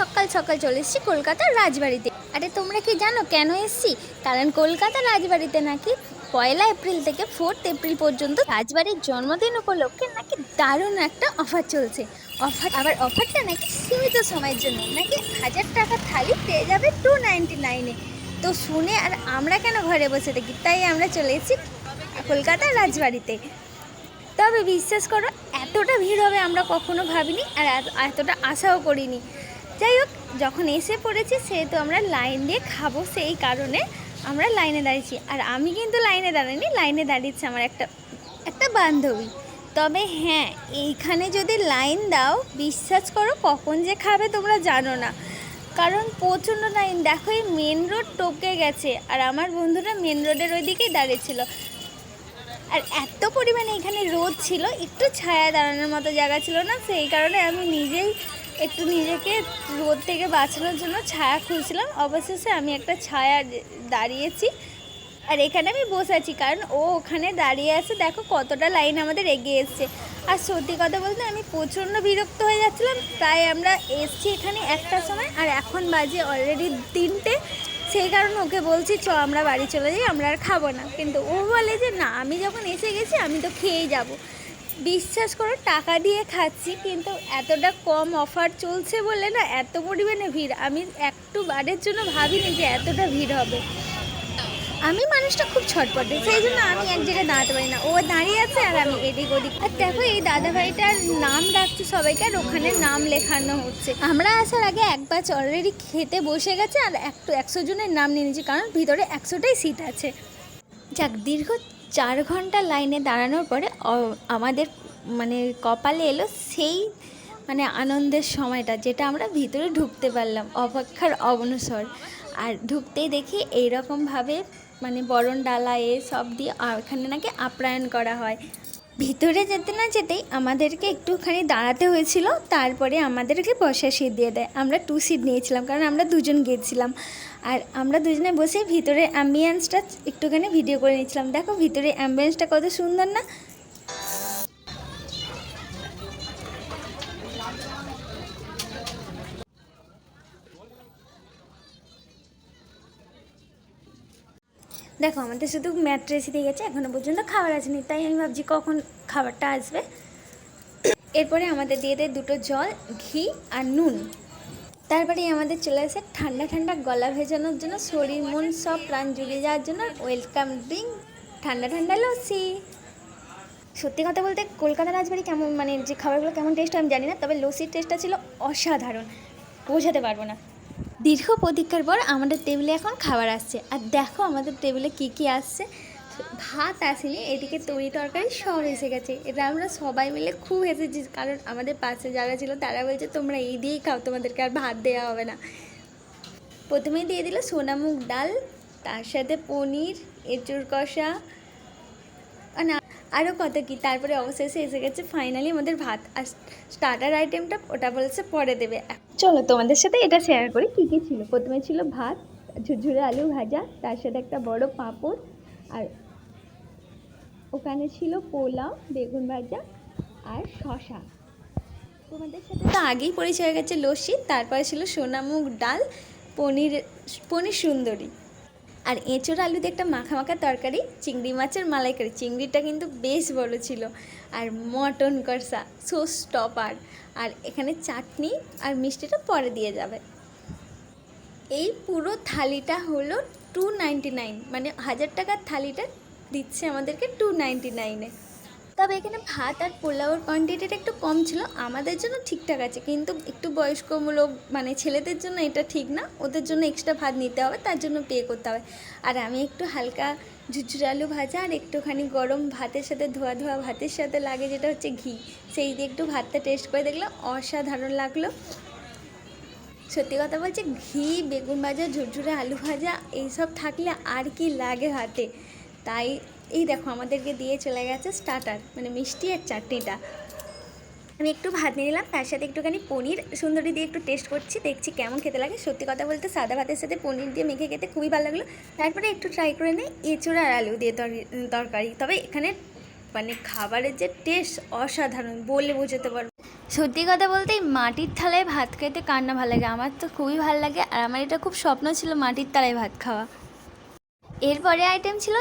সকাল সকাল চলে এসেছি কলকাতার রাজবাড়িতে। আরে তোমরা কি জানো কেন এসেছি? কারণ কলকাতার রাজবাড়িতে নাকি 1 এপ্রিল থেকে 4 এপ্রিল পর্যন্ত রাজবাড়ির জন্মদিন উপলক্ষে নাকি দারুণ একটা অফার চলছে। অফারটা নাকি সীমিত সময়ের জন্য, নাকি 1000 টাকার থালি পেয়ে যাবে 299-এ। তো শুনে আর আমরা কেন ঘরে বসে থাকি, তাই আমরা চলে এসেছি কলকাতার রাজবাড়িতে। তবে বিশ্বাস করো, এতটা ভিড় হবে আমরা কখনো ভাবিনি, আর এতটা আশাও করিনি। যাই হোক, যখন এসে পড়েছি সেহেতু আমরা লাইন দিয়ে খাবো, সেই কারণে আমরা লাইনে দাঁড়িয়েছি। আর আমি কিন্তু লাইনে দাঁড়াইনি, লাইনে দাঁড়িয়েছে আমার একটা বান্ধবী। তবে হ্যাঁ, এইখানে যদি লাইন দাও, বিশ্বাস করো কখন যে খাবে তোমরা জানো না, কারণ প্রচণ্ড লাইন। দেখো, এই মেন রোড টপকে গেছে, আর আমার বন্ধুরা মেন রোডের ওই দিকেই দাঁড়িয়েছিল। আর এত পরিমাণে এখানে রোদ ছিল, একটু ছায়া দাঁড়ানোর মতো জায়গা ছিল না, সেই কারণে আমি নিজেই একটু নিজেকে রোদ থেকে বাঁচানোর জন্য ছায়া খুঁজছিলাম। অবশেষে আমি একটা ছায়া দাঁড়িয়েছি, আর এখানে আমি বসে আছি, কারণ ও ওখানে দাঁড়িয়ে আছে। দেখো কতটা লাইন আমাদের এগিয়ে এসছে। আর সত্যি কথা বলতে আমি প্রচণ্ড বিরক্ত হয়ে যাচ্ছিলাম, তাই আমরা এসছি এখানে 1টার সময়, আর এখন বাজে অলরেডি 3টে। সেই কারণে ওকে বলছি চ আমরা বাড়ি চলে যাই, আমরা আর খাবো না। কিন্তু ও বলে যে না, আমি যখন এসে গেছি আমি তো খেয়েই যাব। বিশ্বাস করো, টাকা দিয়ে খাচ্ছি, কিন্তু এতটা কম অফার চলছে বলে না এত পরিমাণে ভিড়। আমি একটু বারের জন্য ভাবিনি যে এতটা ভিড় হবে। আমি মানুষটা খুব ছটপটে, সেই জন্য আমি এক জায়গায় দাঁড়াতে পারি না। ও দাঁড়িয়ে আছে আর আমি এদিক ওদিক। আর দেখো, এই দাদাভাইটার নাম ডাকছে সবাইকে, আর ওখানে নাম লেখানো হচ্ছে। আমরা আসার আগে এক ব্যাচ অলরেডি খেতে বসে গেছে, আর 100 জনের নাম নিয়ে নিয়েছি, কারণ ভিতরে 100টাই সিট আছে। যাক, দীর্ঘ 4 ঘন্টা লাইনে দাঁড়ানোর পরে আমাদের মানে কপালে এলো সেই আনন্দের সময়টা, যেটা আমরা ভিতরে ঢুকতে পারলাম অপেক্ষার অবনসর। আর ঢুকতেই দেখি এইরকমভাবে বরণ ডালা সব দিয়ে এখানে নাকি আপ্যায়ন করা হয়। ভিতরে যেতে না যেতেই আমাদেরকে একটুখানি দাঁড়াতে হয়েছিল, তারপরে আমাদেরকে বসার সিট দিয়ে দেয়। আমরা 2 সিট নিয়েছিলাম, কারণ আমরা দুজন গিয়েছিলাম। আর আমরা দুজনে বসে ভিতরে অ্যাম্বিয়েন্সটা একটুখানি ভিডিও করে নিয়েছিলাম। দেখো ভিতরে অ্যাম্বিয়েন্সটা কত সুন্দর না। দেখো, আমাদের শুধু ম্যাট্রেস দিয়ে গেছে, এখনও পর্যন্ত খাবার আসেনি, তাই আমি ভাবছি কখন খাবারটা আসবে। এরপরে আমাদের দিয়ে দেয় 2টো জল, ঘি আর নুন। তারপরে আমাদের চলে আসে ঠান্ডা ঠান্ডা গলা ভেজানোর জন্য, শরীর মন সব প্রাণ জুড়িয়ে যাওয়ার জন্য ওয়েলকাম ড্রিঙ্ক, ঠান্ডা ঠান্ডা লস্যি। সত্যি কথা বলতে কলকাতা রাজবাড়ি কেমন, যে খাবারগুলো কেমন টেস্ট আমি জানি না, তবে লস্যির টেস্টটা ছিল অসাধারণ, বোঝাতে পারবো না। দীর্ঘ প্রতীক্ষার পর আমাদের টেবিলে এখন খাবার আসছে। আর দেখো আমাদের টেবিলে কি আসছে। ভাত আসেনি, এদিকে তরি তরকারি সব এসে গেছে। এটা আমরা সবাই মিলে খুব হেসেছি, কারণ আমাদের পাশে যারা ছিল তারা বলছে তোমরা এই দিয়েই খাও, তোমাদেরকে আর ভাত দেওয়া হবে না। প্রথমেই দিয়ে দিল সোনামুগ ডাল, তার সাথে পনির, এঁচুড় কষা, আরও কত কি। তারপরে অবশেষে এসে গেছে ফাইনালি আমাদের ভাত। আর স্টার্টার আইটেমটা ওটা বলেছে পরে দেবে। চলো তোমাদের সাথে এটা শেয়ার করি কী কী ছিল। প্রথমে ছিল ভাত, ঝুরঝুরে আলু ভাজা, তার সাথে একটা বড় পাঁপড়, আর ওখানে ছিল পোলাও, বেগুন ভাজা আর শশা। তোমাদের সাথে তো আগেই পরিচয় হয়ে গেছে লস্যি। তারপরে ছিল সোনামুগ ডাল, পনির সুন্দরী, আর এঁচোড় আলু দিয়ে একটা মাখা মাখা তরকারি, চিংড়ি মাছের মালাইকারি, চিংড়িটা কিন্তু বেশ বড় ছিল, আর মটন কষা, সোস টপার, আর এখানে চাটনি আর মিষ্টিটা পরে দিয়ে যাবে। এই পুরো থালিটা হলো 299, 1000 টাকার থালিটা দিচ্ছে আমাদেরকে 299-এ। তবে এখানে ভাত আর পোলাওর কোয়ান্টিটিটা একটু কম ছিল, আমাদের জন্য ঠিকঠাক আছে, কিন্তু একটু বয়স্ক লোক ছেলেদের জন্য এটা ঠিক না, ওদের জন্য এক্সট্রা ভাত নিতে হবে, তার জন্য পে করতে হবে। আর আমি একটু হালকা ঝুরঝুরে আলু ভাজা আর একটুখানি গরম ভাতের সাথে, ধোয়া ধোয়া ভাতের সাথে লাগে যেটা হচ্ছে ঘি, সেই দিয়ে একটু ভাতটা টেস্ট করে দেখলাম, অসাধারণ লাগলো। সত্যি কথা বলছি, ঘি, বেগুন ভাজা, ঝুরঝুরে আলু ভাজা এইসব থাকলে আর কি লাগে ভাতে। তাই এই দেখো আমাদেরকে দিয়ে চলে গেছে স্টার্টার, মিষ্টি আর চাটনিটা। আমি একটু ভাত নিয়ে নিলাম, তার সাথে একটুখানি পনির সুন্দরী দিয়ে একটু টেস্ট করছি, দেখছি কেমন খেতে লাগে। সত্যি কথা বলতে সাদা ভাতের সাথে পনির দিয়ে মেখে খেতে খুবই ভালো লাগলো। তারপরে একটু ট্রাই করে নিই এঁচোড় আর আলু দিয়ে তরকারি। তবে এখানে খাবারের যে টেস্ট অসাধারণ, বলে বোঝাতে পারবো। সত্যি কথা বলতে এই মাটির থালায় ভাত খেতে কার না ভালো লাগে, আমার তো খুবই ভালো লাগে। আর আমার এটা খুব স্বপ্ন ছিল মাটির থালায় ভাত খাওয়া। এরপরে আইটেম ছিল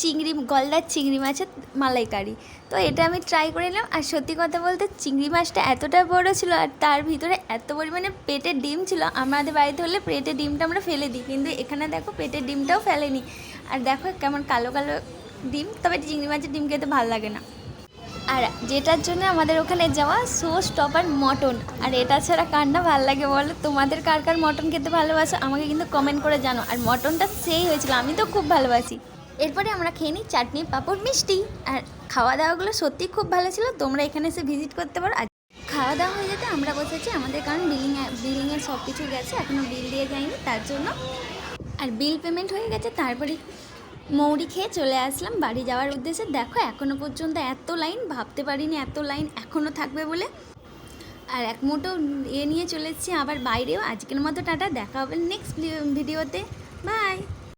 চিংড়ি, গলদার চিংড়ি মাছের মালাইকারি। তো এটা আমি ট্রাই করে নিলাম। আর সত্যি কথা বলতে চিংড়ি মাছটা এতটা বড় ছিল আর তার ভিতরে এত পরিমাণে পেটের ডিম ছিল। আমাদের বাড়িতে হলে পেটের ডিমটা আমরা ফেলে দিই, কিন্তু এখানে দেখো পেটের ডিমটাও ফেলেনি। আর দেখো কেমন কালো কালো ডিম। তবে চিংড়ি মাছের ডিম খেতে ভালো লাগে না। আর যেটার জন্য আমাদের ওখানে যাওয়া শো স্টপার মটন। আর এটা ছাড়া কার না ভালো লাগে বলো? তোমাদের কার কার মটন খেতে ভালোবাসো আমাকে কিন্তু কমেন্ট করে জানো। আর মটনটা সেই হয়েছিল, আমি তো খুব ভালোবাসি। এরপরে আমরা খেয়ে নিই চাটনি, পাঁপড়, মিষ্টি। আর খাওয়া দাওয়াগুলো সত্যিই খুব ভালো ছিল, তোমরা এখানে এসে ভিজিট করতে পারো। আর খাওয়া দাওয়া হয়ে যেতে আমরা বসেছি আমাদের, কারণ বিলিংয়ের সব কিছু গেছে, এখনও বিল দিয়ে যায়নি তার জন্য। আর বিল পেমেন্ট হয়ে গেছে, তারপরে মৌরি খেয়ে চলে আসলাম বাড়ি যাওয়ার উদ্দেশ্যে। দেখো এখনও পর্যন্ত এত লাইন, ভাবতে পারিনি এত লাইন এখনও থাকবে বলে। আর এক মুঠো নিয়ে চলে এসেছি আবার বাইরেও। আজকের মতো টাটা, দেখা হবে নেক্সট ভিডিওতে, বাই।